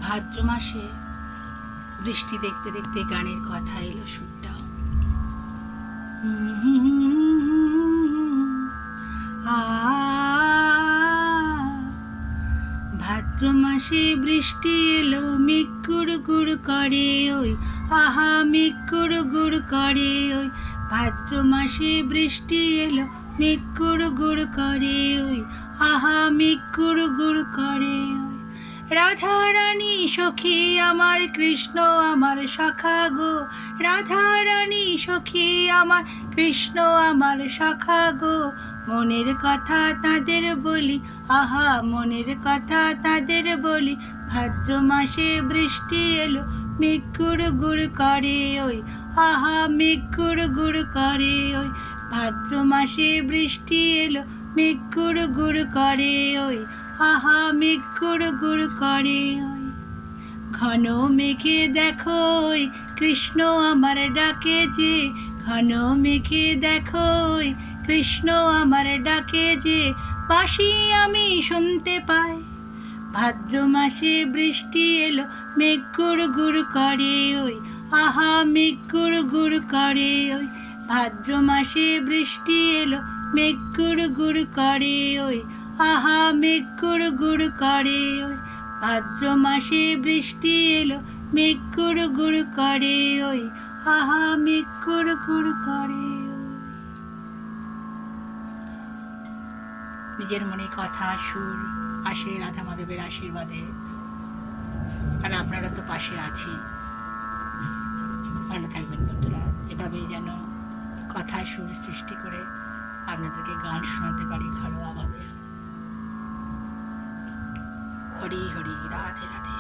ভাদ্র মাসে বৃষ্টি দেখতে দেখতে গানের কথা এলো সুরটাও। ভাদ্র মাসে বৃষ্টি এলো, মেঘ গুড় গুড় করে ওই, আহা মেঘ গুড় গুড় করে ওই। ভাদ্র মাসে বৃষ্টি এলো, মেঘ গুড় গুড় করে ওই, আহা মেঘ গুড় গুড় করে ওই। রাধা রানী সখী আমার, কৃষ্ণ আমার সখা গো। রাধা রানী সখী আমার, কৃষ্ণ আমার সখা গো। মনের কথা তাদের বলি, আহা মনের কথা তাদের বলি। ভাদ্র মাসে বৃষ্টি এলো, মেঘ গুড় গুড় করে ওই, আহা মেঘ গুড় গুড় করে ওই। ভাদ্র মাসে বৃষ্টি এলো, মেঘ গুড় গুড় করে ওই, আহা মেঘ গুড় গুড় করে ওই। ঘন মেঘে দেখো ওই, কৃষ্ণ আমার ডাকে যে। ঘন মেঘে দেখো ওই, কৃষ্ণ আমার ডাকে যে। বাঁশি আমি শুনতে পাই। ভাদ্র মাসে বৃষ্টি এলো, মেঘ গুড় গুড় করে ওই, আহা মেঘ গুড় গুড় করে ওই। ভাদ্র মাসে বৃষ্টি এলো, মেঘ গুড় গুড় করে ওই, আহা মেঘ গুড় গুড় করে ওই। ভাদ্র মাসে বৃষ্টি এলো, মেঘ গুড় গুড় করে ওই, আহা মেঘ গুড় গুড় করে ওই। নিজের মনে কথা সুর আসে রাধা মাধবের আশীর্বাদে, আর আপনারা তো পাশে আছি। ভালো থাকবেন বন্ধুরা, এভাবেই যেন কথায় সুর সৃষ্টি করে আপনাদেরকে গান শোনাতে পারি ঘরোয়াভাবে। হরি হরি, রাধে রাধে।